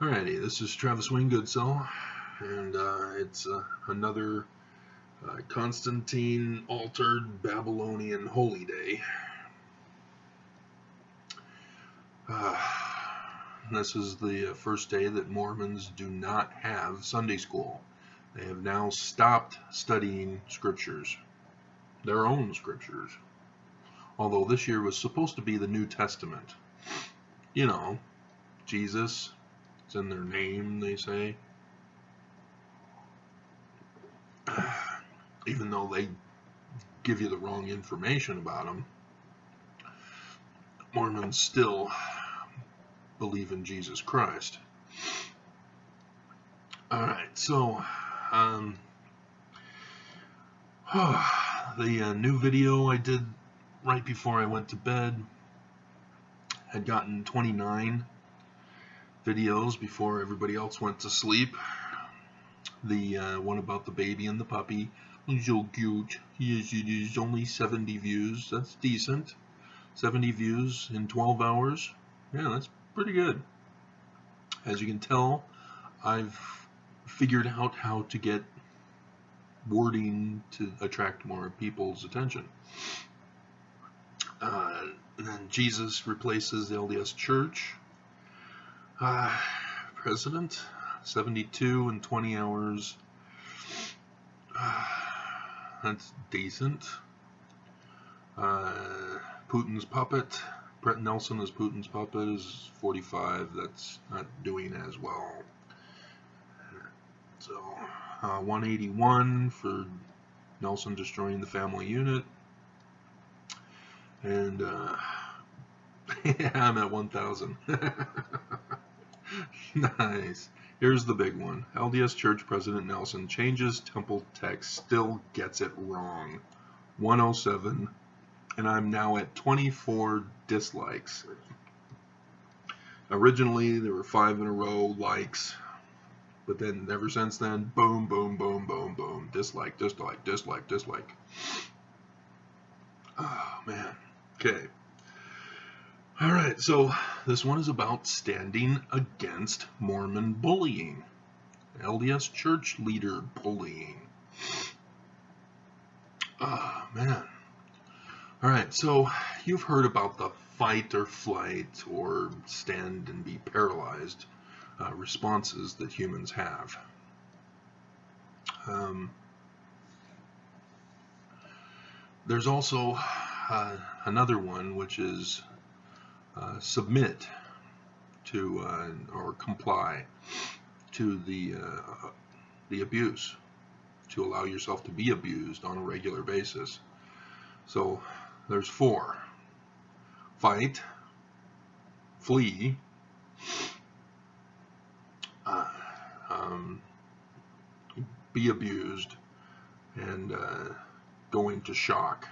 Alrighty, this is Travis Wayne Goodsell, and it's another Constantine altered Babylonian holy day. This is the first day that Mormons do not have Sunday school. They have now stopped studying scriptures, their own scriptures. Although this year was supposed to be the New Testament. You know, Jesus. It's in their name, they say. Even though they give you the wrong information about him, Mormons still believe in Jesus Christ. Alright, so the new video I did right before I went to bed had gotten 29 videos before everybody else went to sleep. The one about the baby and the puppy was so cute. Yes, it is only 70 views. That's decent. 70 views in 12 hours. Yeah, that's pretty good. As you can tell, I've figured out how to get wording to attract more people's attention. And then Jesus replaces the LDS Church. President, 72 in 20 hours. That's decent. Putin's puppet. Brett Nelson as Putin's puppet is 45. That's not doing as well. So, 181 for Nelson destroying the family unit. And, yeah, I'm at 1,000. Nice. Here's the big one. LDS Church President Nelson changes temple text, still gets it wrong. 107, and I'm now at 24 dislikes. Originally, there were 5 in a row likes, but then ever since then, boom, boom, boom, boom, boom. Dislike, dislike, dislike, dislike. Oh, man. Okay. Alright, so this one is about standing against Mormon bullying. LDS church leader bullying. Ah, man. Alright, so you've heard about the fight or flight or stand and be paralyzed responses that humans have. There's also another one, which is submit to or comply to the abuse, to allow yourself to be abused on a regular basis. So there's 4: fight, flee, be abused, and go into shock.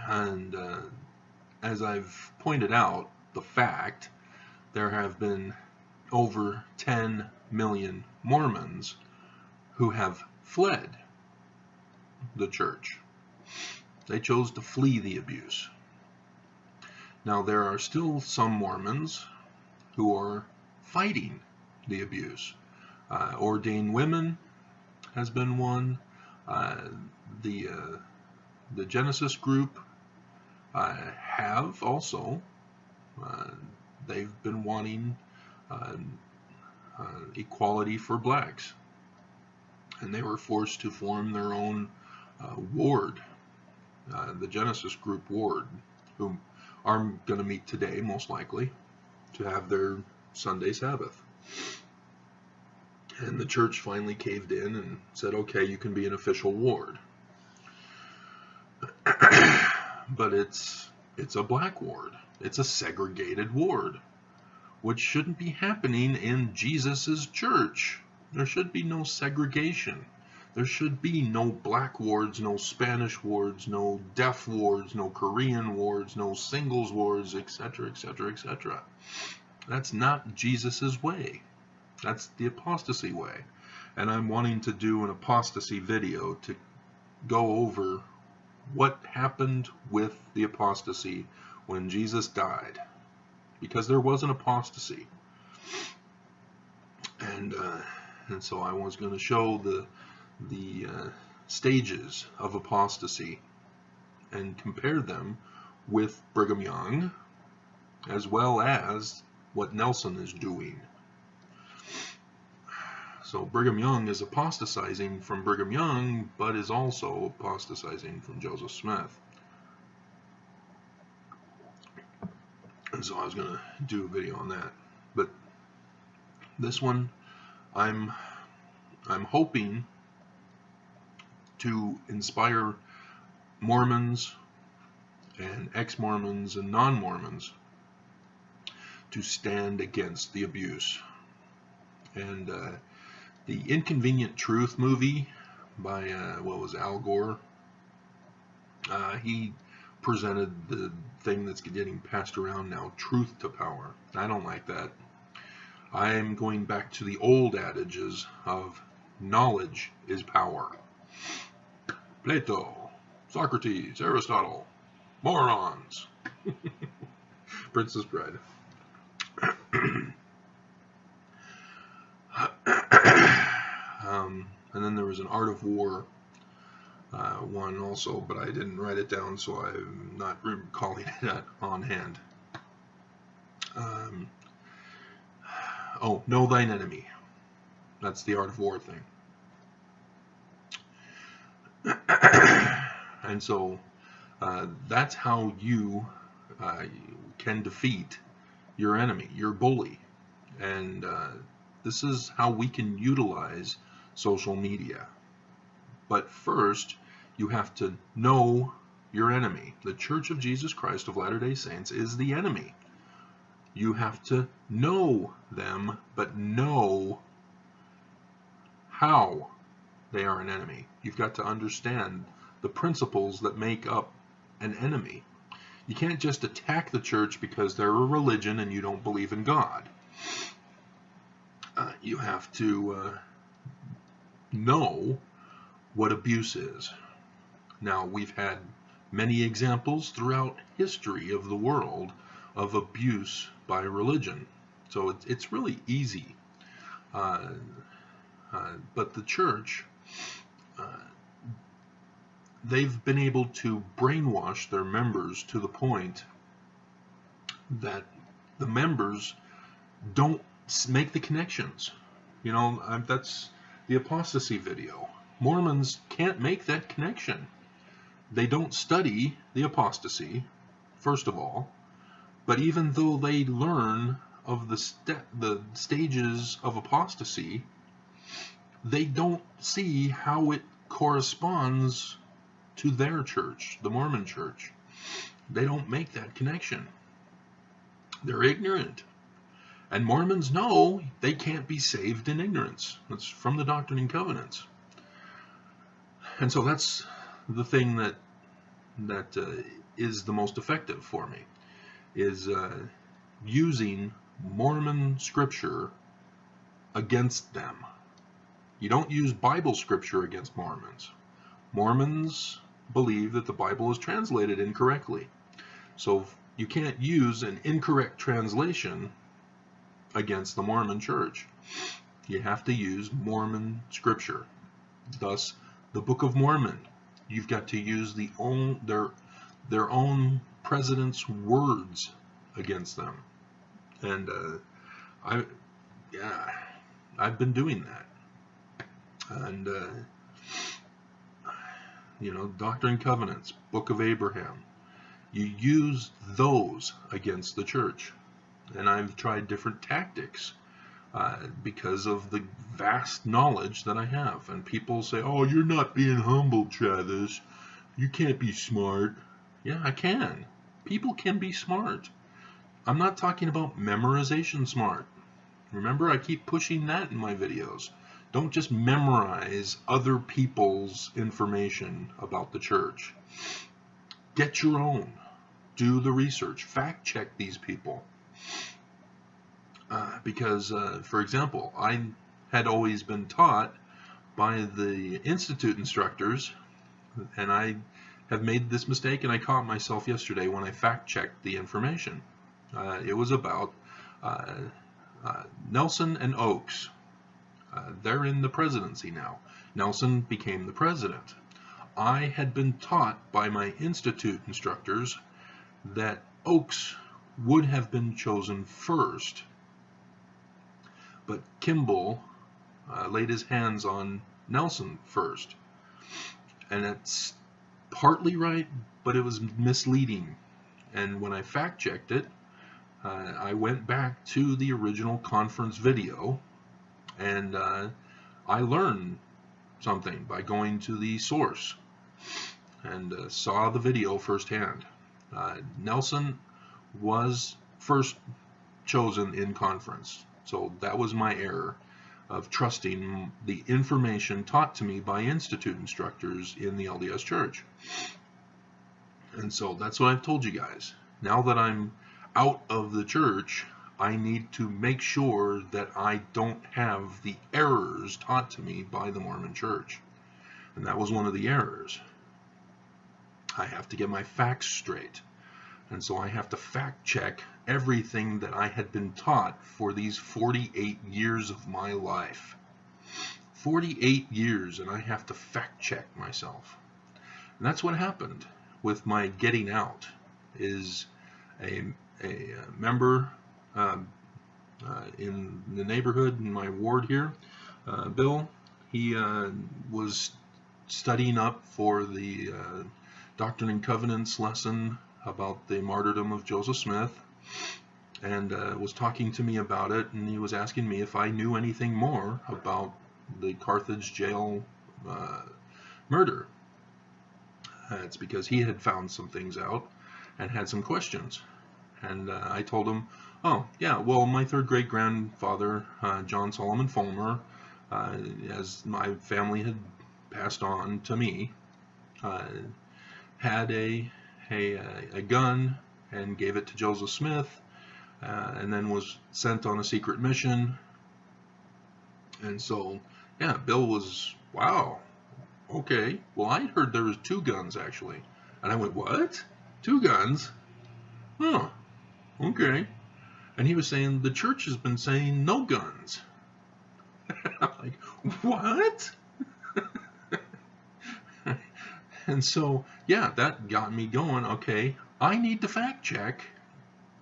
And as I've pointed out, the fact, there have been over 10 million Mormons who have fled the church. They chose to flee the abuse. Now, there are still some Mormons who are fighting the abuse. Ordained women has been one. The Genesis group have also. They've been wanting equality for blacks, and they were forced to form their own ward, the Genesis group ward, whom I'm going to meet today, most likely, to have their Sunday Sabbath. And the church finally caved in and said, okay, you can be an official ward. But it's a black ward. It's a segregated ward, which shouldn't be happening in Jesus's church. There should be no segregation. There should be no black wards, no Spanish wards, no deaf wards, no Korean wards, no singles wards, etc., etc., etc. That's not Jesus's way. That's the apostasy way. And I'm wanting to do an apostasy video to go over what happened with the apostasy when Jesus died, because there was an apostasy. And so I was going to show the stages of apostasy and compare them with Brigham Young, as well as what Nelson is doing. So Brigham Young is apostatizing from Brigham Young, but is also apostatizing from Joseph Smith. And so I was going to do a video on that. But this one, I'm hoping to inspire Mormons and ex-Mormons and non-Mormons to stand against the abuse. And the Inconvenient Truth movie by what was Al Gore, he presented the thing that's getting passed around now, truth to power. I don't like that. I am going back to the old adages of knowledge is power. Plato, Socrates, Aristotle, morons. Princess Bride. And then there was an Art of War one also, but I didn't write it down, so I'm not recalling it on hand. Oh, Know Thine Enemy. That's the Art of War thing. And so that's how you can defeat your enemy, your bully. And this is how we can utilize social media. But first, you have to know your enemy. The Church of Jesus Christ of Latter-day Saints is the enemy. You have to know them, but know how they are an enemy. You've got to understand the principles that make up an enemy. You can't just attack the church because they're a religion and you don't believe in God. You have to know what abuse is. Now, we've had many examples throughout history of the world of abuse by religion. So it's really easy. But the church, they've been able to brainwash their members to the point that the members don't make the connections. You know, that's the apostasy video. Mormons can't make that connection. They don't study the apostasy, first of all, but even though they learn of the stages of apostasy, they don't see how it corresponds to their church, the Mormon church. They don't make that connection. They're ignorant. And Mormons know they can't be saved in ignorance. That's from the Doctrine and Covenants. And so that's the thing that is the most effective for me, is using Mormon scripture against them. You don't use Bible scripture against Mormons. Mormons believe that the Bible is translated incorrectly. So you can't use an incorrect translation against the Mormon church. You have to use Mormon scripture. Thus, the Book of Mormon. You've got to use their own president's words against them. And I've been doing that. And you know, Doctrine and Covenants, Book of Abraham. You use those against the church. And I've tried different tactics because of the vast knowledge that I have. And people say, oh, you're not being humble, Travis. You can't be smart. Yeah, I can. People can be smart. I'm not talking about memorization smart. Remember, I keep pushing that in my videos. Don't just memorize other people's information about the church. Get your own. Do the research. Fact check these people. Because, for example, I had always been taught by the Institute instructors, and I have made this mistake, and I caught myself yesterday when I fact-checked the information. It was about Nelson and Oaks. They're in the presidency now. Nelson became the president. I had been taught by my institute instructors that Oaks would have been chosen first, but Kimball laid his hands on Nelson first. And that's partly right, but it was misleading. And when I fact-checked it, I went back to the original conference video, and I learned something by going to the source and saw the video firsthand. Nelson was first chosen in conference, so that was my error of trusting the information taught to me by institute instructors in the LDS Church. And so that's what I've told you guys. Now that I'm out of the church, I need to make sure that I don't have the errors taught to me by the Mormon Church. And that was one of the errors. I have to get my facts straight. And so I have to fact check everything that I had been taught for these 48 years of my life. 48 years, and I have to fact check myself. And that's what happened with my getting out. Is a member in the neighborhood in my ward here, Bill, he was studying up for the Doctrine and Covenants lesson about the martyrdom of Joseph Smith, and was talking to me about it, and he was asking me if I knew anything more about the Carthage jail murder. It's because he had found some things out and had some questions. And I told him, oh, yeah, well, my third great-grandfather, John Solomon Fulmer, as my family had passed on to me, had a gun and gave it to Joseph Smith, and then was sent on a secret mission. And so, yeah, Bill was, wow, okay. Well, I'd heard there was 2 guns, actually. And I went, what? 2 guns? Huh, okay. And he was saying, the church has been saying no guns. I'm like, what? And so, yeah, that got me going. Okay, I need to fact check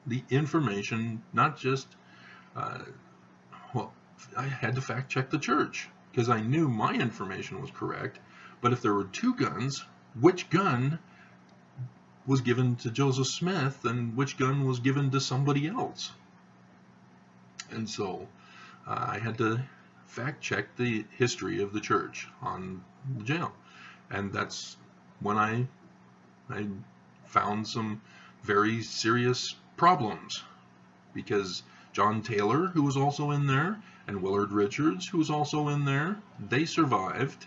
the information, not just, well, I had to fact check the church, because I knew my information was correct. But if there were 2 guns, which gun was given to Joseph Smith and which gun was given to somebody else? And so I had to fact check the history of the church on the jail. And that's when I found some very serious problems, because John Taylor, who was also in there, and Willard Richards, who was also in there, they survived,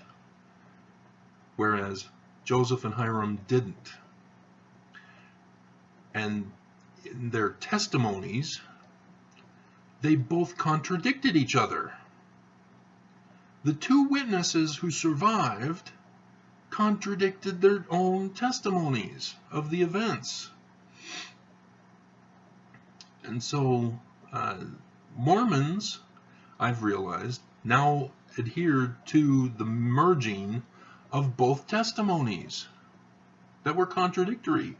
whereas Joseph and Hiram didn't. And in their testimonies, they both contradicted each other. The 2 witnesses who survived contradicted their own testimonies of the events. And so Mormons, I've realized, now adhere to the merging of both testimonies that were contradictory.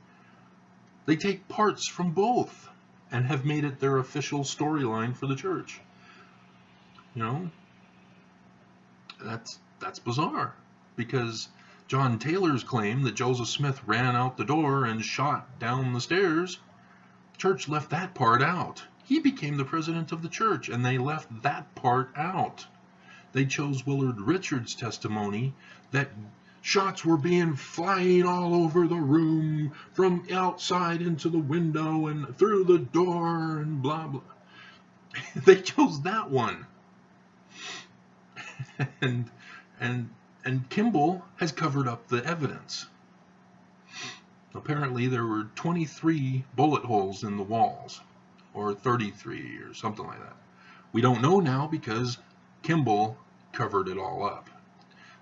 They take parts from both and have made it their official storyline for the church. You know, that's bizarre, because John Taylor's claim that Joseph Smith ran out the door and shot down the stairs, the church left that part out. He became the president of the church, and they left that part out. They chose Willard Richards' testimony that shots were being flying all over the room, from outside into the window and through the door and blah, blah. They chose that one. And Kimball has covered up the evidence. Apparently there were 23 bullet holes in the walls, or 33 or something like that. We don't know now because Kimball covered it all up.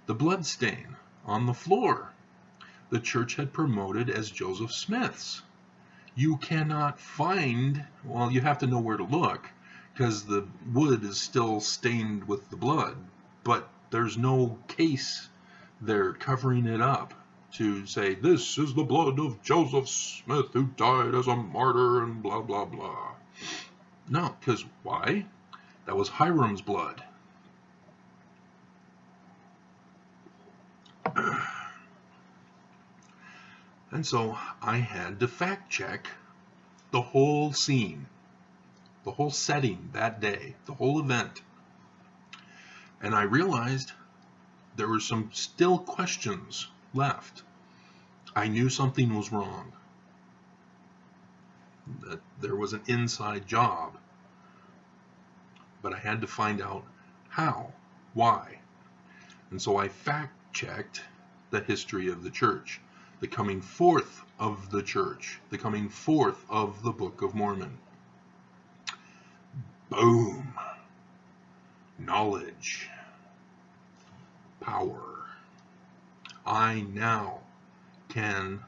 The blood stain on the floor. the church had promoted as Joseph Smith's. You cannot find, well, you have to know where to look, because the wood is still stained with the blood, but there's no case there covering it up to say, this is the blood of Joseph Smith who died as a martyr and blah, blah, blah. No, because why? That was Hiram's blood. And so I had to fact check the whole scene, the whole setting that day, the whole event. And I realized there were some still questions left. I knew something was wrong, that there was an inside job, but I had to find out how, why. And so I fact-checked the history of the church, the coming forth of the church, the coming forth of the Book of Mormon. Boom. Knowledge. Power. I now can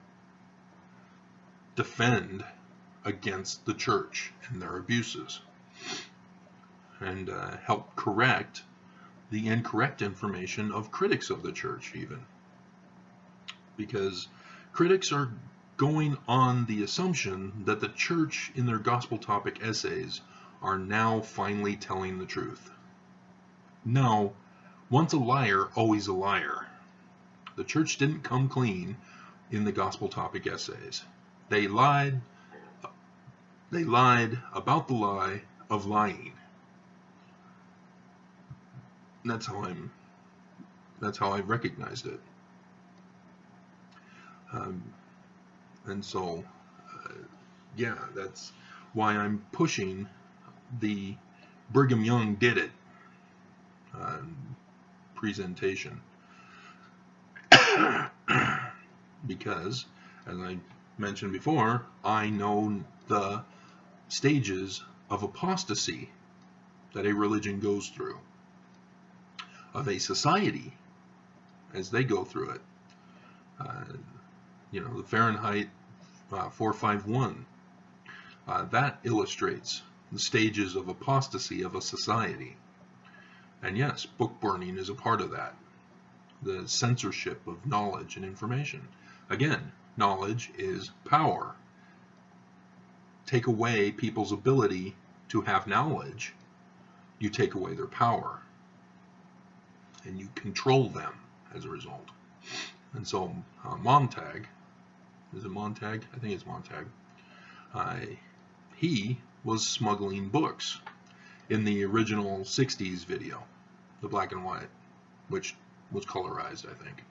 defend against the church and their abuses, and help correct the incorrect information of critics of the church, even. Because critics are going on the assumption that the church in their gospel topic essays are now finally telling the truth. No, once a liar, always a liar. The church didn't come clean in the gospel topic essays. They lied about the lie of lying. That's how I recognized it. And so, yeah, that's why I'm pushing the Brigham Young did it presentation. Because, as I mentioned before, I know the stages of apostasy that a religion goes through, of a society as they go through it. The Fahrenheit 451, that illustrates the stages of apostasy of a society. And yes, book burning is a part of that. The censorship of knowledge and information. Again, knowledge is power. Take away people's ability to have knowledge, you take away their power. And you control them as a result. And so Montag, is it Montag? I think it's Montag. He was smuggling books in the original 60s video, the black and white, which was colorized, I think.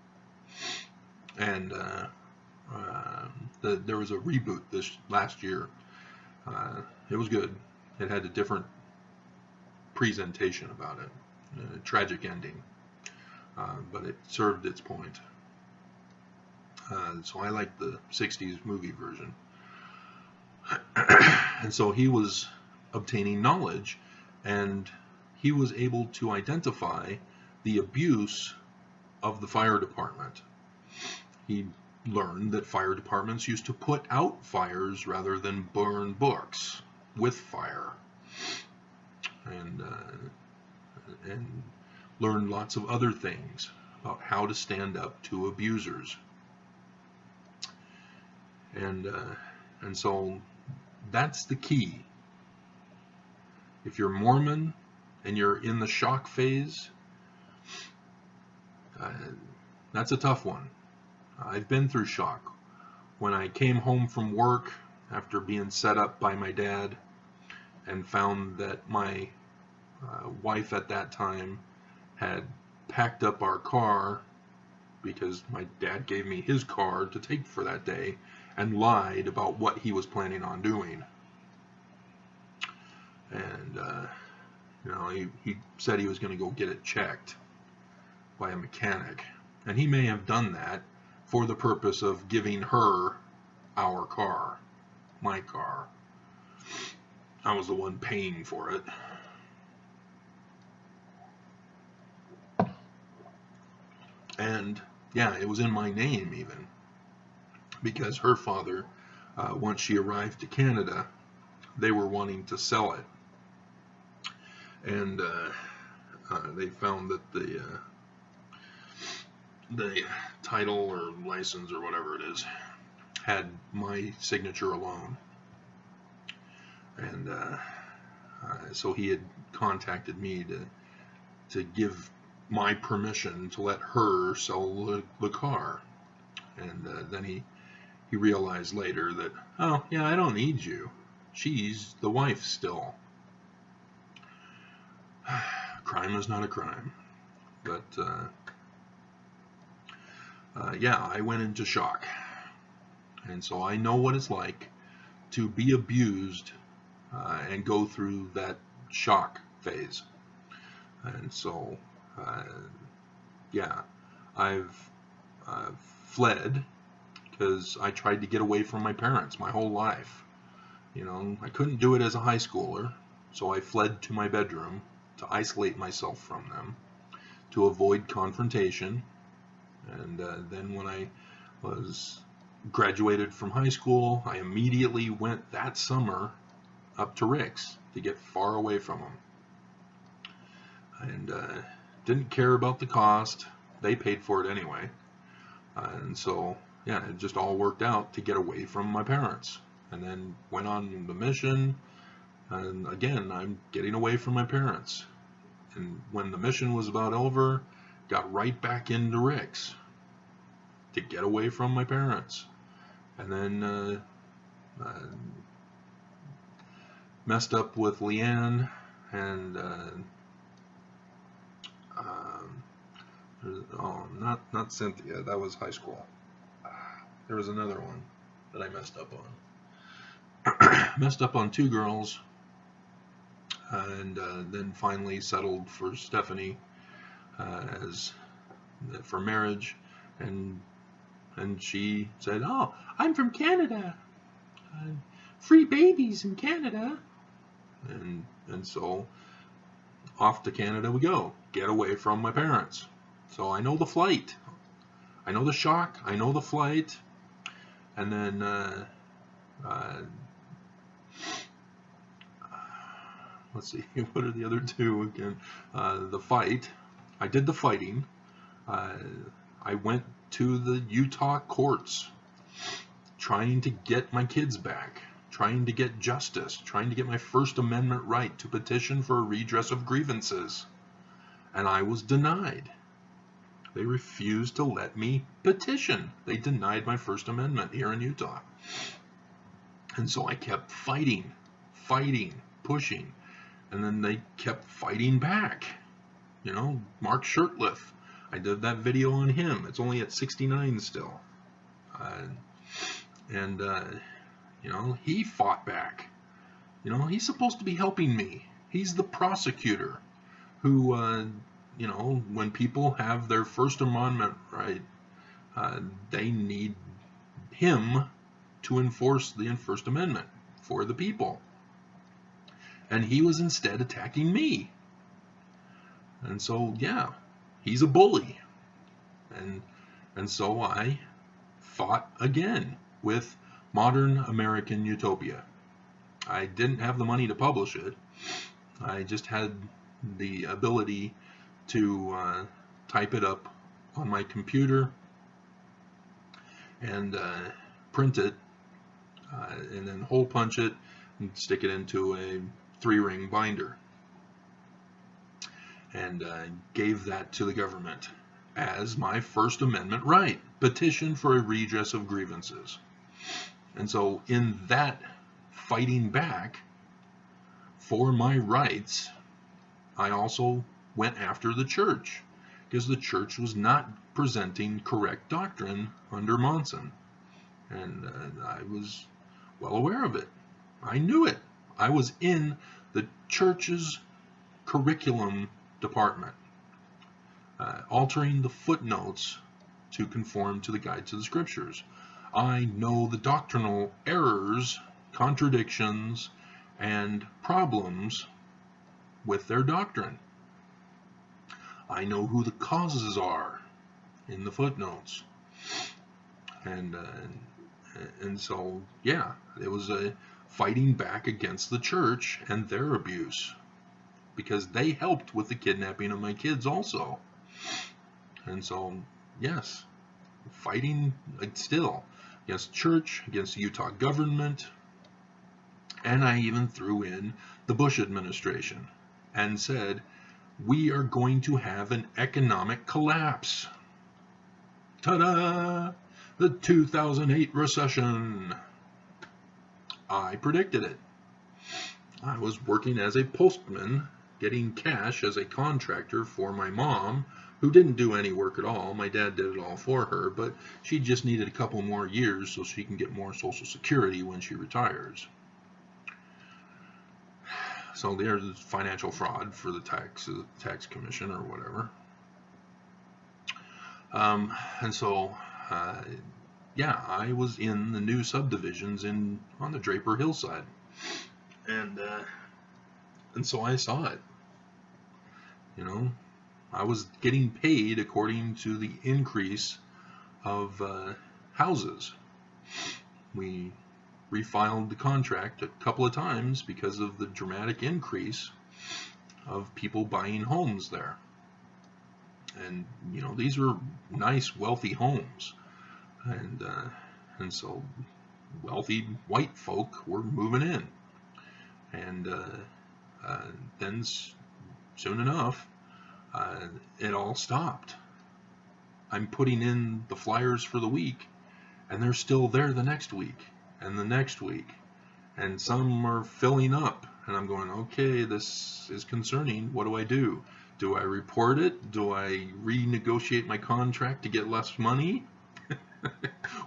And there was a reboot this last year. It was good. It had a different presentation about it, a tragic ending, but it served its point. So I like the 60s movie version. And so he was obtaining knowledge, and he was able to identify the abuse of the fire department. He learned that fire departments used to put out fires rather than burn books with fire, and learned lots of other things about how to stand up to abusers. And so that's the key. If you're Mormon and you're in the shock phase, that's a tough one. I've been through shock. When I came home from work after being set up by my dad and found that my wife at that time had packed up our car, because my dad gave me his car to take for that day, and lied about what he was planning on doing. And he said he was going to go get it checked by a mechanic, and he may have done that for the purpose of giving her our car, my car. I was the one paying for it. And yeah, it was in my name even. because her father, once she arrived to Canada, they were wanting to sell it, and they found that the title or license or whatever it is had my signature alone, and so he had contacted me to give my permission to let her sell the car, and then he realized later that, oh yeah, I don't need you, she's the wife still. Crime is not a crime, but yeah, I went into shock, and so I know what it's like to be abused and go through that shock phase. And so yeah, I've fled because I tried to get away from my parents my whole life. You know, I couldn't do it as a high schooler, so I fled to my bedroom to isolate myself from them, to avoid confrontation. And then when I was graduated from high school, I immediately went that summer up to Rick's to get far away from them. And didn't care about the cost. They paid for it anyway. And so, yeah, it just all worked out to get away from my parents. And then went on the mission, and again, I'm getting away from my parents. And when the mission was about over, got right back into Rick's to get away from my parents. And then messed up with Leanne, and oh, not Cynthia, that was high school. There was another one that I messed up on. Messed up on 2 girls, and then finally settled for Stephanie for marriage, and she said, "Oh, I'm from Canada, free babies in Canada," and so off to Canada we go, get away from my parents. So I know the flight, I know the shock, I know the flight, and then let's see, what are the other 2 again? The fight. I did the fighting. I went to the Utah courts trying to get my kids back, trying to get justice, trying to get my First Amendment right to petition for a redress of grievances. And I was denied. They refused to let me petition. They denied my First Amendment here in Utah. And so I kept fighting, pushing. And then they kept fighting back. You know, Mark Shurtleff, I did that video on him. It's only at 69 still. You know, he fought back. You know, he's supposed to be helping me. He's the prosecutor who, you know, when people have their First Amendment right, they need him to enforce the First Amendment for the people. And he was instead attacking me. And so, yeah, he's a bully. And so I fought again with Modern American Utopia. I didn't have the money to publish it. I just had the ability to type it up on my computer and print it, and then hole punch it and stick it into a 3-ring binder, and gave that to the government as my First Amendment right, petition for a redress of grievances. And so in that fighting back for my rights, I also went after the church, because the church was not presenting correct doctrine under Monson, and I was well aware of it. I knew it. I was in the church's curriculum department, altering the footnotes to conform to the Guide to the Scriptures. I know the doctrinal errors, contradictions, and problems with their doctrine. I know who the causes are in the footnotes. And And so, yeah, it was a fighting back against the church and their abuse, because they helped with the kidnapping of my kids also. And so, yes, fighting still against the church, against the Utah government, and I even threw in the Bush administration and said, we are going to have an economic collapse. Ta-da! The 2008 recession. I predicted it. I was working as a postman, getting cash as a contractor for my mom, who didn't do any work at all. My dad did it all for her, but she just needed a couple more years so she can get more Social Security when she retires. So there's financial fraud for the tax commission or whatever. And so, yeah, I was in the new subdivisions on the Draper Hillside, and so I saw it. You know, I was getting paid according to the increase of houses. We refiled the contract a couple of times because of the dramatic increase of people buying homes there. And, you know, these were nice, wealthy homes. And so wealthy white folk were moving in. And then soon enough, it all stopped. I'm putting in the flyers for the week, and they're still there the next week and the next week. And some are filling up. And I'm going, okay, this is concerning. What do I do? Do I report it? Do I renegotiate my contract to get less money?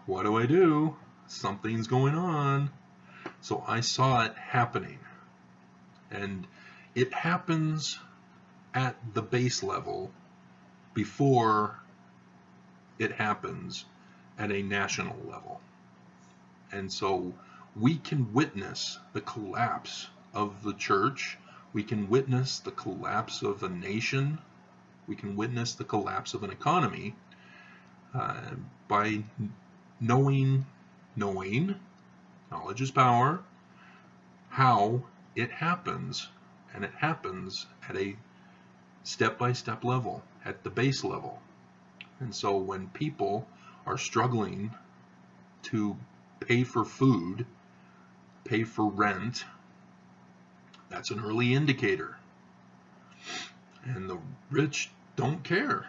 What do I do? Something's going on. So I saw it happening. And it happens at the base level before it happens at a national level. And so we can witness the collapse of the church. We can witness the collapse of a nation. We can witness the collapse of an economy by knowing, knowledge is power, how it happens. And it happens at a step-by-step level, at the base level. And so when people are struggling to pay for food, pay for rent, that's an early indicator. And the rich don't care.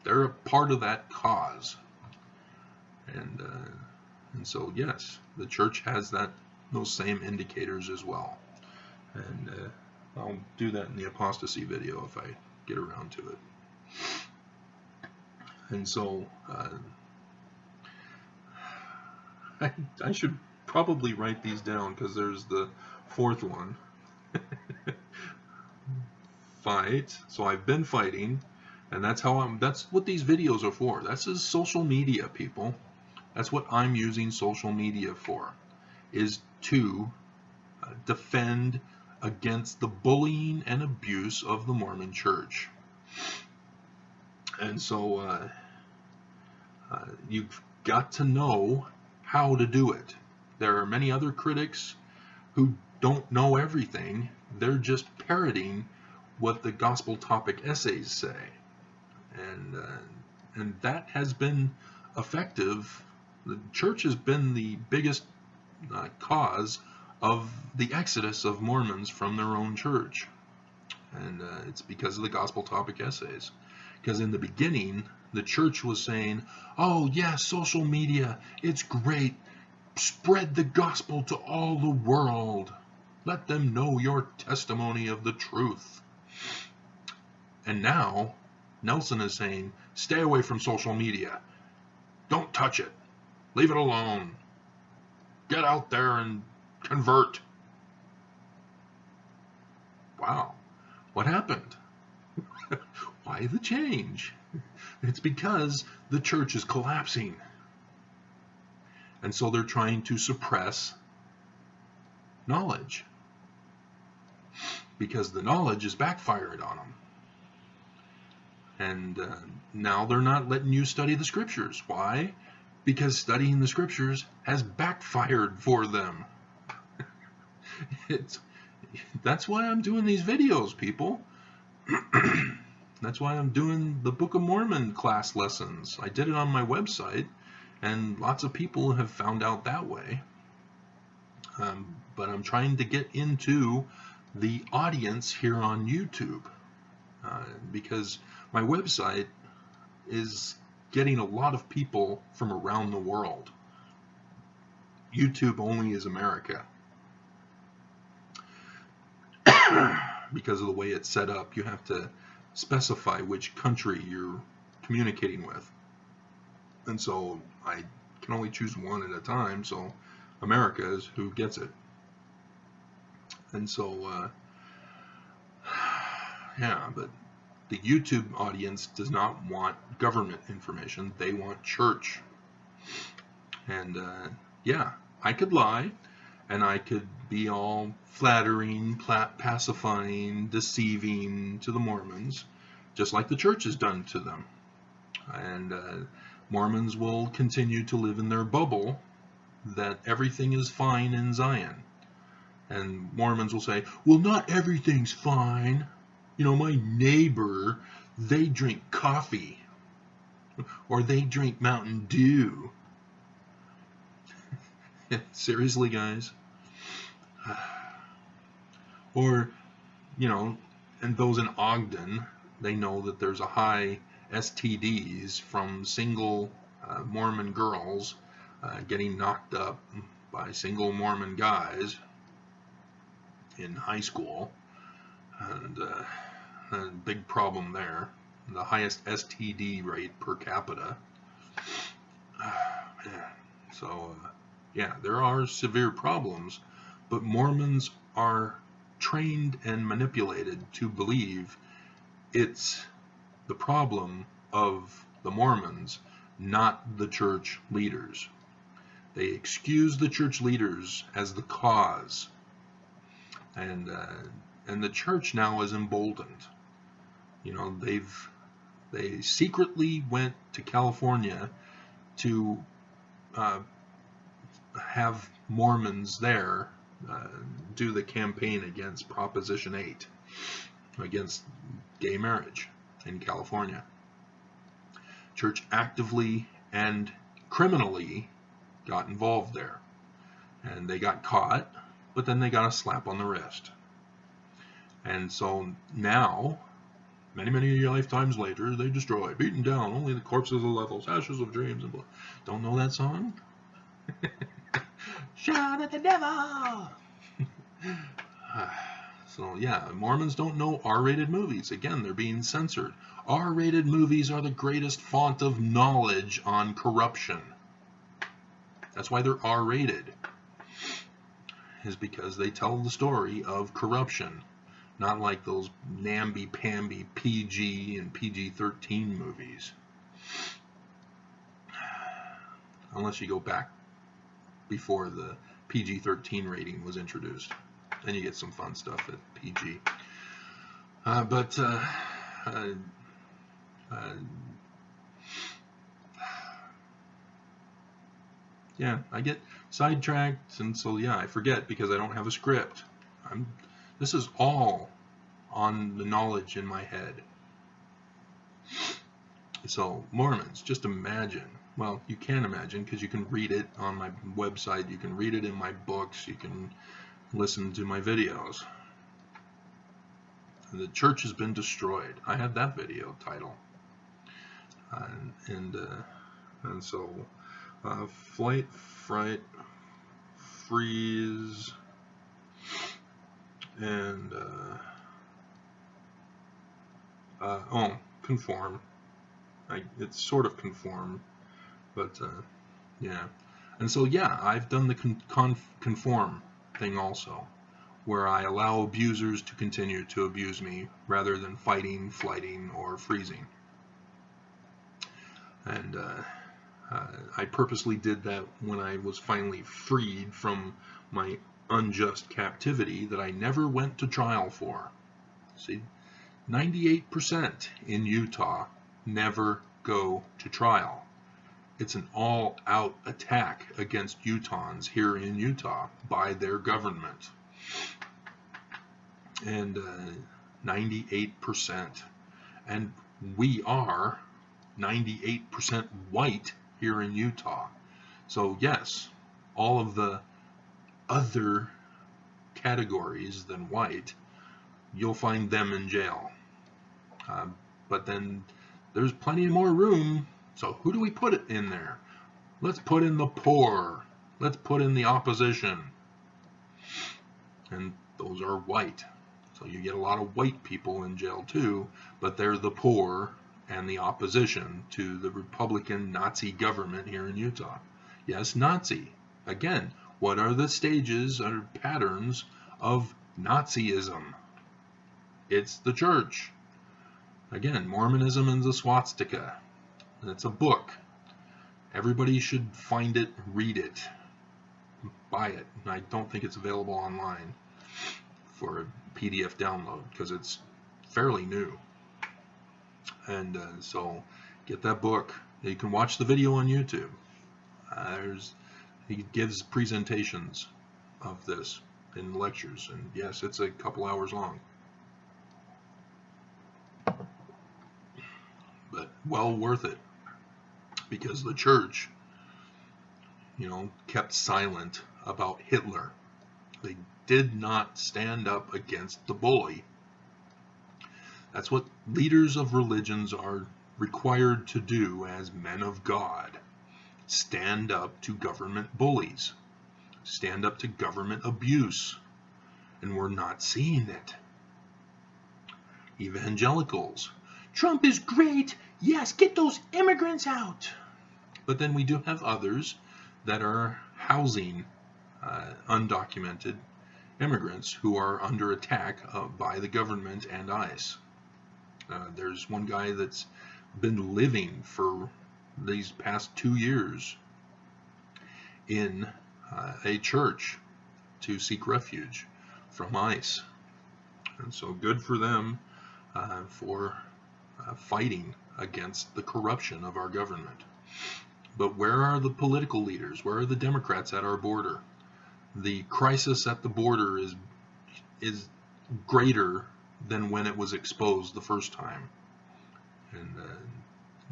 They're a part of that cause. And so, yes, the church has those same indicators as well. And I'll do that in the apostasy video if I get around to it. And so, I should probably write these down, because there's the fourth one. Fight. So I've been fighting, and that's what these videos are for. That's just social media, people. That's what I'm using social media for, is to defend against the bullying and abuse of the Mormon Church. And so you've got to know how to do it. There are many other critics who don't know everything. They're just parroting what the gospel topic essays say, and that has been effective. The church has been the biggest cause of the exodus of Mormons from their own church, and it's because of the gospel topic essays. Because in the beginning, the church was saying, "Oh yeah, social media, it's great. Spread the gospel to all the world. Let them know your testimony of the truth." And now, Nelson is saying, stay away from social media. Don't touch it. Leave it alone. Get out there and convert. Wow. What happened? Why the change? It's because the church is collapsing. And so they're trying to suppress knowledge, because the knowledge is backfired on them. And now they're not letting you study the scriptures. Why? because studying the scriptures has backfired for them. That's why I'm doing these videos, people. That's why I'm doing the Book of Mormon class lessons. I did it on my website, and lots of people have found out that way. But I'm trying to get into the audience here on YouTube, because my website is getting a lot of people from around the world. YouTube only is America. Because of the way it's set up, you have to specify which country you're communicating with. And so I can only choose one at a time, so America is who gets it. And so, yeah, but the YouTube audience does not want government information. They want church. And, yeah, I could lie, and I could be all flattering, pacifying, deceiving to the Mormons, just like the church has done to them. And Mormons will continue to live in their bubble that everything is fine in Zion. And Mormons will say, well, not everything's fine. You know, my neighbor, they drink coffee, or they drink Mountain Dew. Seriously, guys? Or, you know, and those in Ogden, they know that there's a high STDs from single Mormon girls getting knocked up by single Mormon guys in high school. And a big problem there. The highest STD rate per capita. So, yeah, there are severe problems, but Mormons are trained and manipulated to believe it's the problem of the Mormons, not the church leaders. They excuse the church leaders as the cause, and the church now is emboldened. You know, they secretly went to California to have Mormons there do the campaign against Proposition 8, against gay marriage in California. Church actively and criminally got involved there, and they got caught, but then they got a slap on the wrist. And so now, many lifetimes later, they destroy, beaten down, only the corpses of levels, ashes of dreams, and blood. Don't know that song? Shout at the devil! So yeah, Mormons don't know R-rated movies. Again, they're being censored. R-rated movies are the greatest font of knowledge on corruption. That's why they're R-rated, is because they tell the story of corruption, not like those namby-pamby PG and PG-13 movies. Unless you go back before the PG-13 rating was introduced. Then you get some fun stuff at PG. Yeah, I get sidetracked, and so yeah, I forget because I don't have a script. This is all on the knowledge in my head. So Mormons, just imagine. Well, you can imagine because you can read it on my website. You can read it in my books. You can listen to my videos. The church has been destroyed. I had that video title. And so, flight, fright, freeze, and conform. It's sort of conform, but yeah. And so yeah, I've done the conform thing also, where I allow abusers to continue to abuse me rather than fighting, flighting, or freezing. And I purposely did that when I was finally freed from my unjust captivity that I never went to trial for. See, 98% in Utah never go to trial. It's an all-out attack against Utahns here in Utah by their government. And 98%. And we are 98% white here in Utah. So yes, all of the other categories than white, you'll find them in jail. But then there's plenty more room. So who do we put it in there? Let's put in the poor. Let's put in the opposition. And those are white. So you get a lot of white people in jail too, but they're the poor and the opposition to the Republican Nazi government here in Utah. Yes, Nazi. Again, what are the stages or patterns of Nazism? It's the church. Again, Mormonism and the swastika. And it's a book. Everybody should find it, read it, buy it. I don't think it's available online for a PDF download because it's fairly new. And so get that book. You can watch the video on YouTube. He gives presentations of this in lectures, and yes, it's a couple hours long. But well worth it, because the church, kept silent about Hitler. They did not stand up against the bully. That's what leaders of religions are required to do as men of God. Stand up to government bullies. Stand up to government abuse. And we're not seeing it. Evangelicals. Trump is great. Yes, get those immigrants out. But then we do have others that are housing undocumented immigrants who are under attack by the government and ICE. There's one guy that's been living for these past 2 years in a church to seek refuge from ICE. And so good for them for fighting against the corruption of our government. But where are the political leaders? Where are the Democrats at our border? The crisis at the border is greater than when it was exposed the first time. And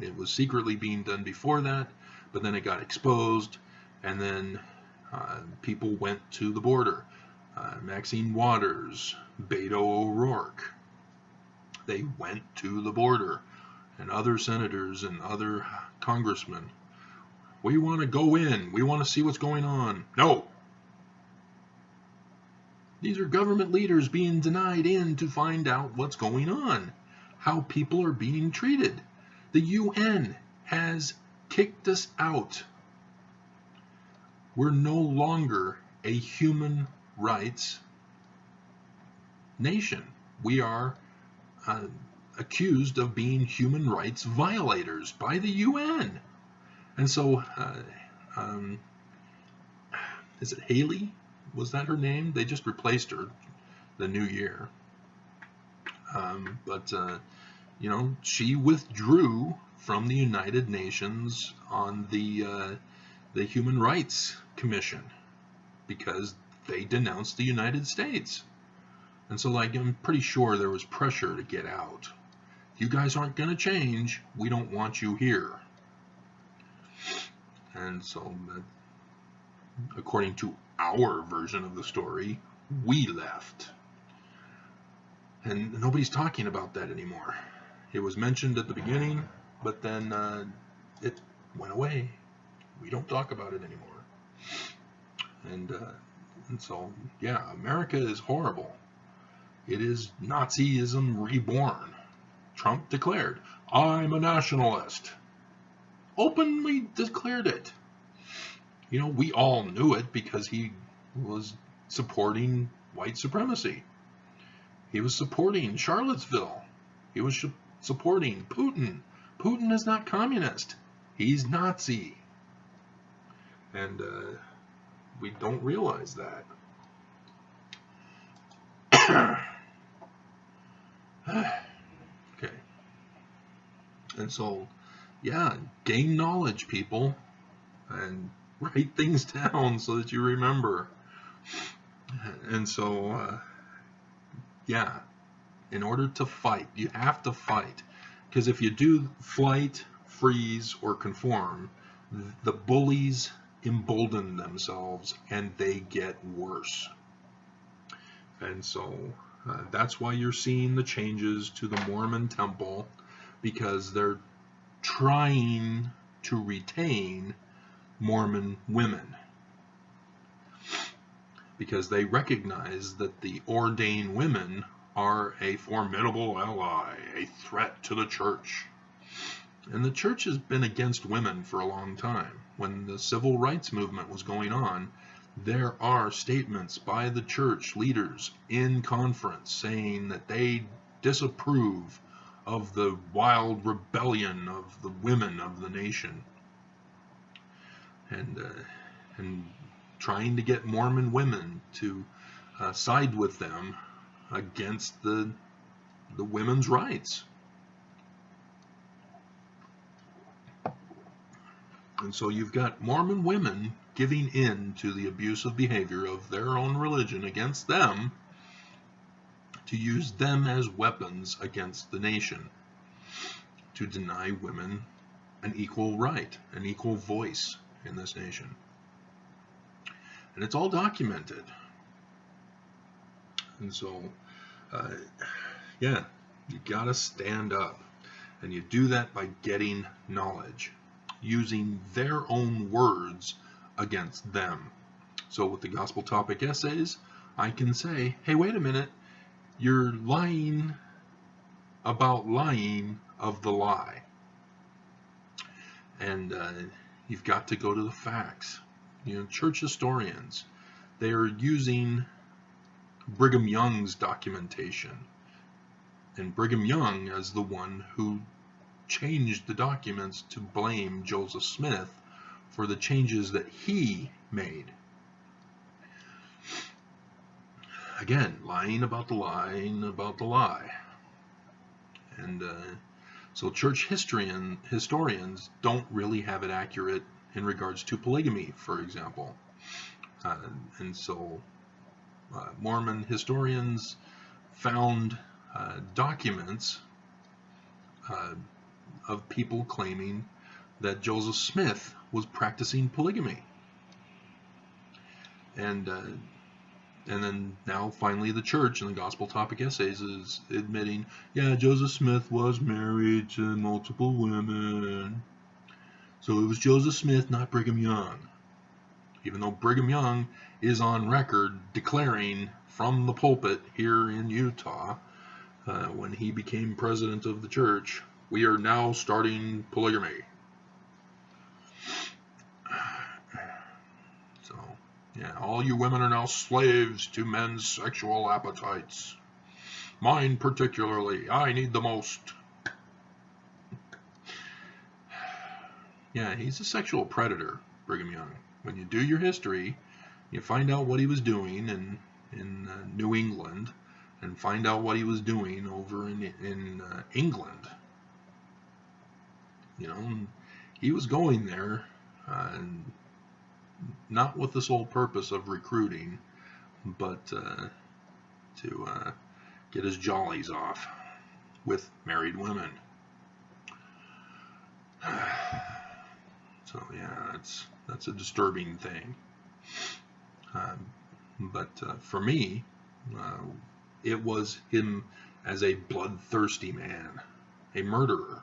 it was secretly being done before that, but then it got exposed, and then people went to the border. Maxine Waters, Beto O'Rourke, they went to the border, and other senators and other congressmen. We want to go in. We want to see what's going on. No. These are government leaders being denied in to find out what's going on, how people are being treated. The UN has kicked us out. We're no longer a human rights nation. We are accused of being human rights violators by the UN. And so, is it Haley? Was that her name? They just replaced her the new year. But she withdrew from the United Nations on the Human Rights Commission because they denounced the United States. And so, I'm pretty sure there was pressure to get out. You guys aren't going to change. We don't want you here. And so, according to our version of the story, we left. And nobody's talking about that anymore. It was mentioned at the beginning, but then it went away. We don't talk about it anymore. And so, yeah, America is horrible. It is Nazism reborn. Trump declared, "I'm a nationalist." Openly declared it. We all knew it because he was supporting white supremacy. He was supporting Charlottesville. He was supporting Putin. Putin is not communist. He's Nazi. And we don't realize that. Okay. And so yeah, gain knowledge, people, and write things down so that you remember. And so, yeah, in order to fight, you have to fight. Because if you do flight, freeze, or conform, the bullies embolden themselves and they get worse. And so that's why you're seeing the changes to the Mormon temple, because they're trying to retain Mormon women, because they recognize that the ordained women are a formidable ally, a threat to the church. And the church has been against women for a long time. When the civil rights movement was going on, there are statements by the church leaders in conference saying that they disapprove of the wild rebellion of the women of the nation, and trying to get Mormon women to side with them against the women's rights. And so you've got Mormon women giving in to the abusive behavior of their own religion against them, to use them as weapons against the nation, to deny women an equal right, an equal voice in this nation. And it's all documented. And so, yeah, you gotta stand up. And you do that by getting knowledge, using their own words against them. So with the gospel topic essays, I can say, hey, wait a minute, you're lying about lying of the lie. And you've got to go to the facts. You know, church historians, they are using Brigham Young's documentation. And Brigham Young as the one who changed the documents to blame Joseph Smith for the changes that he made. Again, lying about the lie. And so church historians don't really have it accurate in regards to polygamy, for example. And so Mormon historians found documents of people claiming that Joseph Smith was practicing polygamy. And then now finally the church in the gospel topic essays is admitting, yeah, Joseph Smith was married to multiple women. So it was Joseph Smith, not Brigham Young. Even though Brigham Young is on record declaring from the pulpit here in Utah, when he became president of the church, we are now starting polygamy. So, yeah, all you women are now slaves to men's sexual appetites. Mine particularly, I need the most. Yeah, he's a sexual predator, Brigham Young. When you do your history, you find out what he was doing in New England, and find out what he was doing over in England. You know, he was going there, not with the sole purpose of recruiting, but to get his jollies off with married women. So yeah, that's a disturbing thing. But for me, it was him as a bloodthirsty man, a murderer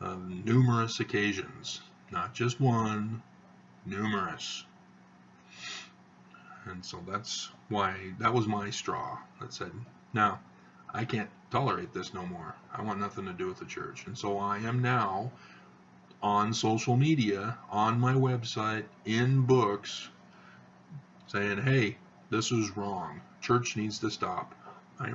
of numerous occasions, not just one, numerous. And so that's why that was my straw that said, no, I can't tolerate this no more. I want nothing to do with the church. And so I am now on social media, on my website, in books, saying, hey, this is wrong. Church needs to stop. I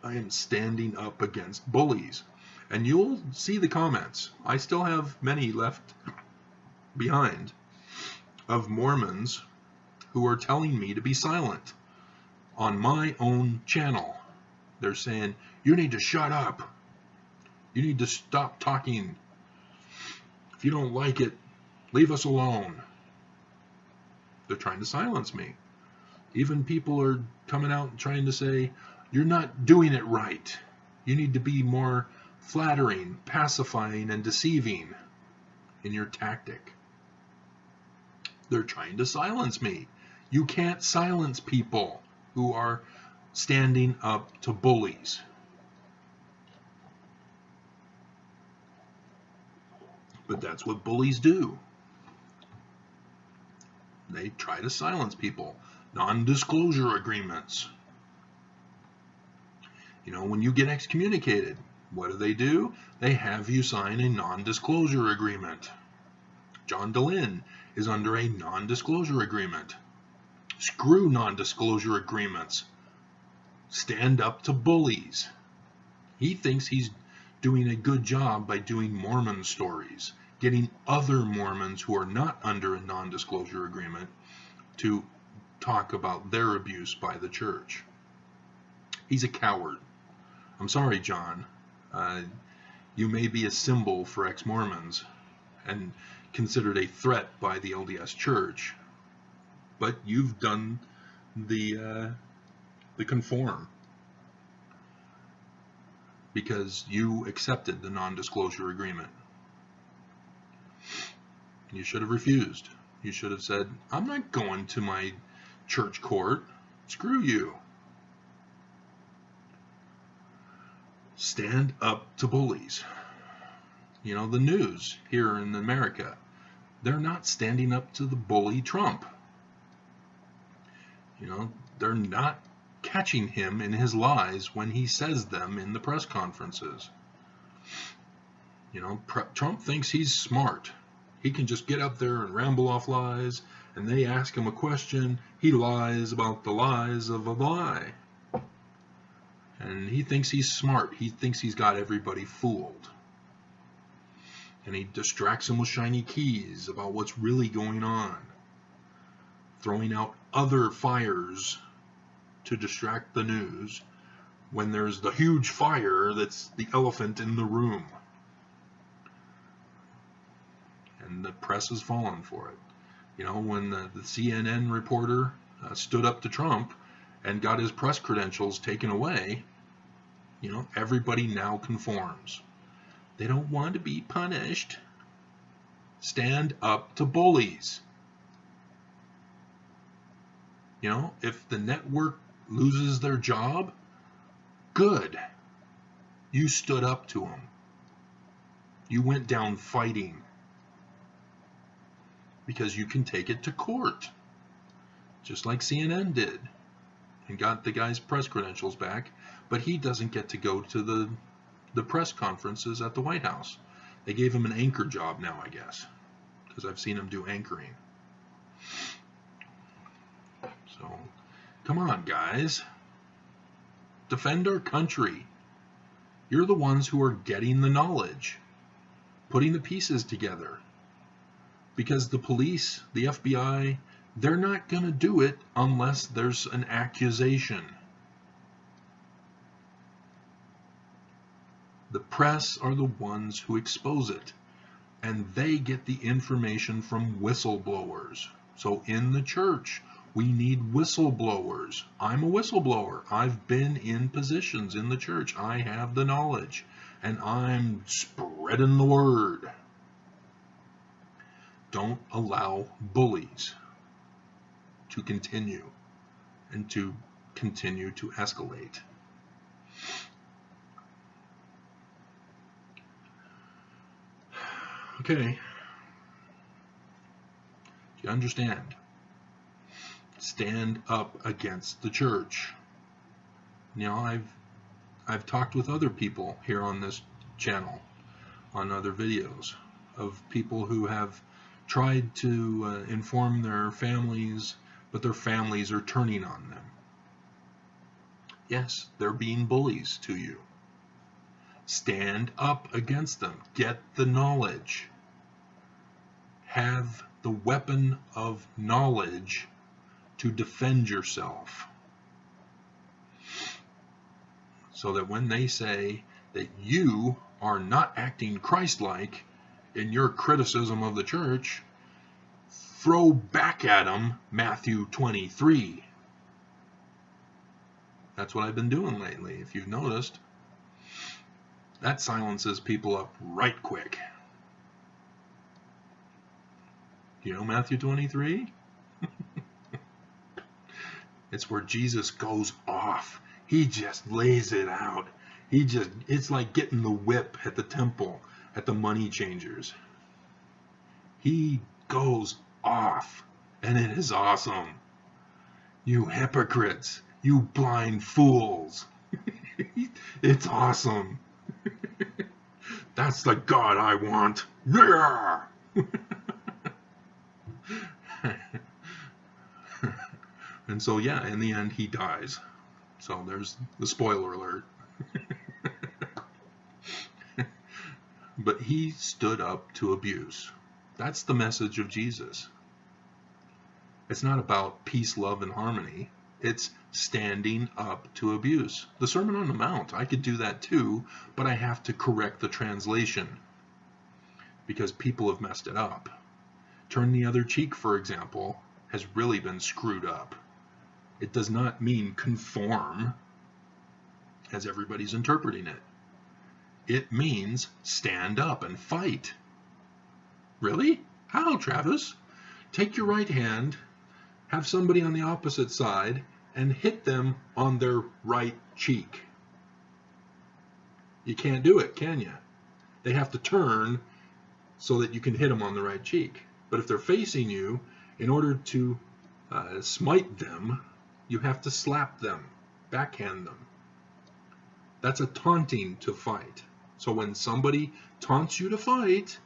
am standing up against bullies. And you'll see the comments. I still have many left behind of Mormons who are telling me to be silent on my own channel. They're saying, you need to shut up. You need to stop talking. If you don't like it, leave us alone. They're trying to silence me. Even people are coming out and trying to say, you're not doing it right. You need to be more flattering, pacifying, and deceiving in your tactic. They're trying to silence me. You can't silence people who are standing up to bullies. But that's what bullies do. They try to silence people. Non-disclosure agreements. You know, when you get excommunicated, what do? They have you sign a non-disclosure agreement. John Dehlin is under a non-disclosure agreement. Screw non-disclosure agreements. Stand up to bullies. He thinks he's doing a good job by doing Mormon stories, getting other Mormons who are not under a non-disclosure agreement to talk about their abuse by the church. He's a coward. I'm sorry, John. You may be a symbol for ex-Mormons and considered a threat by the LDS Church, but you've done the conform because you accepted the non-disclosure agreement. You should have refused. You should have said, I'm not going to my church court. Screw you. Stand up to bullies. You know, the news here in America, they're not standing up to the bully Trump. You know, they're not catching him in his lies when he says them in the press conferences. You know, Trump thinks he's smart. He can just get up there and ramble off lies, and they ask him a question, he lies about the lies of a lie. And he thinks he's smart. He thinks he's got everybody fooled. And he distracts them with shiny keys about what's really going on, throwing out other fires to distract the news when there's the huge fire that's the elephant in the room. And the press has fallen for it. You know, when the CNN reporter stood up to Trump and got his press credentials taken away, you know, everybody now conforms. They don't want to be punished. Stand up to bullies. You know, if the network loses their job, good. You stood up to them. You went down fighting. Because you can take it to court. Just like CNN did. And got the guy's press credentials back. But he doesn't get to go to the press conferences at the White House. They gave him an anchor job now, I guess. Because I've seen him do anchoring. So, come on, guys. Defend our country. You're the ones who are getting the knowledge. Putting the pieces together. Because the police, the FBI, they're not going to do it unless there's an accusation. The press are the ones who expose it, and they get the information from whistleblowers. So in the church, we need whistleblowers. I'm a whistleblower. I've been in positions in the church. I have the knowledge, and I'm spreading the word. Don't allow bullies to continue and to continue to escalate. Okay. You understand? Stand up against the church. You know, I've talked with other people here on this channel, on other videos, of people who have tried to inform their families, but their families are turning on them. Yes, they're being bullies to you. Stand up against them. Get the knowledge. Have the weapon of knowledge to defend yourself. So that when they say that you are not acting Christ-like, in your criticism of the church, throw back at them Matthew 23. That's what I've been doing lately, if you've noticed. That silences people up right quick. You know Matthew 23? It's where Jesus goes off. He just lays it out. It's like getting the whip at the temple, at the money changers. He goes off, and it is awesome. You hypocrites, you blind fools. It's awesome. That's the God I want. Yeah! And so, yeah, in the end, he dies. So there's the spoiler alert. But he stood up to abuse. That's the message of Jesus. It's not about peace, love, and harmony. It's standing up to abuse. The Sermon on the Mount, I could do that too, but I have to correct the translation because people have messed it up. Turn the other cheek, for example, has really been screwed up. It does not mean conform, as everybody's interpreting it. It means stand up and fight. Really? How, Travis? Take your right hand, have somebody on the opposite side, and hit them on their right cheek. You can't do it, can you? They have to turn so that you can hit them on the right cheek. But if they're facing you, in order to smite them, you have to slap them, backhand them. That's a taunting to fight. So when somebody taunts you to fight,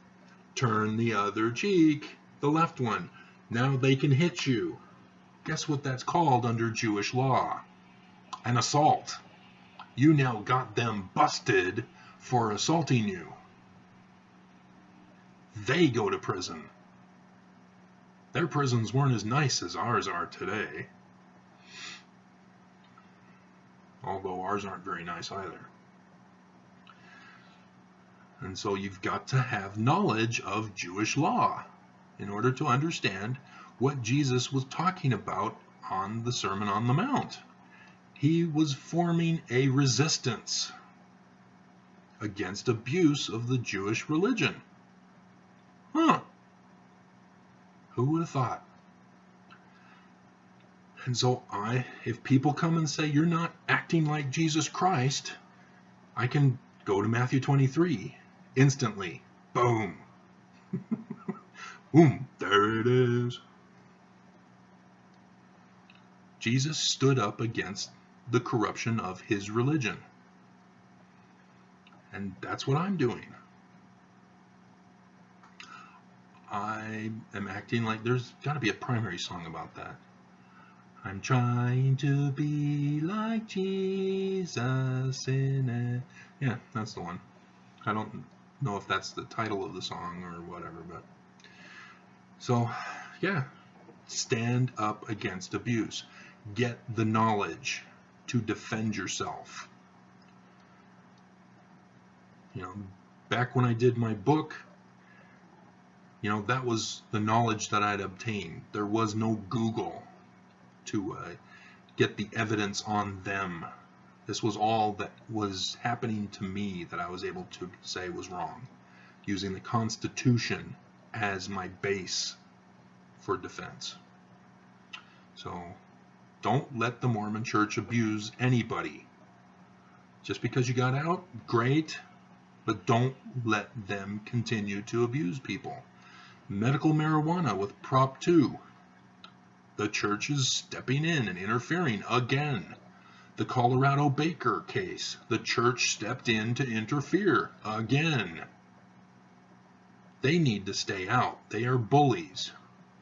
turn the other cheek, the left one. Now they can hit you. Guess what that's called under Jewish law? An assault. You now got them busted for assaulting you. They go to prison. Their prisons weren't as nice as ours are today. Although ours aren't very nice either. And so you've got to have knowledge of Jewish law in order to understand what Jesus was talking about on the Sermon on the Mount. He was forming a resistance against abuse of the Jewish religion. Huh. Who would have thought? And so if people come and say, you're not acting like Jesus Christ, I can go to Matthew 23 instantly. Boom. Boom. There it is. Jesus stood up against the corruption of his religion. And that's what I'm doing. I am acting like there's got to be a primary song about that. I'm trying to be like Jesus in it. Yeah, that's the one. I don't know if that's the title of the song or whatever, but so yeah, stand up against abuse. Get the knowledge to defend yourself. You know, back when I did my book, you know, that was the knowledge that I'd obtained. There was no Google to get the evidence on them. This was all that was happening to me that I was able to say was wrong, using the Constitution as my base for defense. So don't let the Mormon Church abuse anybody. Just because you got out, great, but don't let them continue to abuse people. Medical marijuana with Prop 2. The church is stepping in and interfering again. The Colorado Baker case. The church stepped in to interfere again. They need to stay out. They are bullies.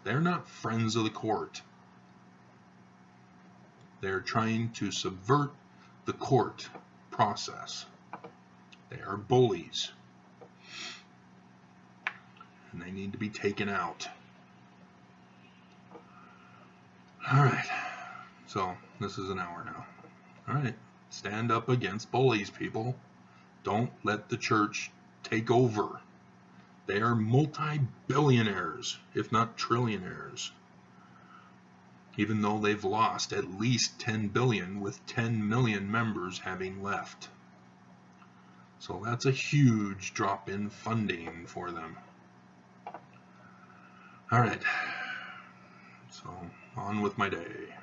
They're not friends of the court. They're trying to subvert the court process. They are bullies. And they need to be taken out. Alright, so this is an hour now. Alright, stand up against bullies, people. Don't let the church take over. They are multi-billionaires, if not trillionaires, even though they've lost at least 10 billion, with 10 million members having left. So that's a huge drop in funding for them. All right, so on with my day.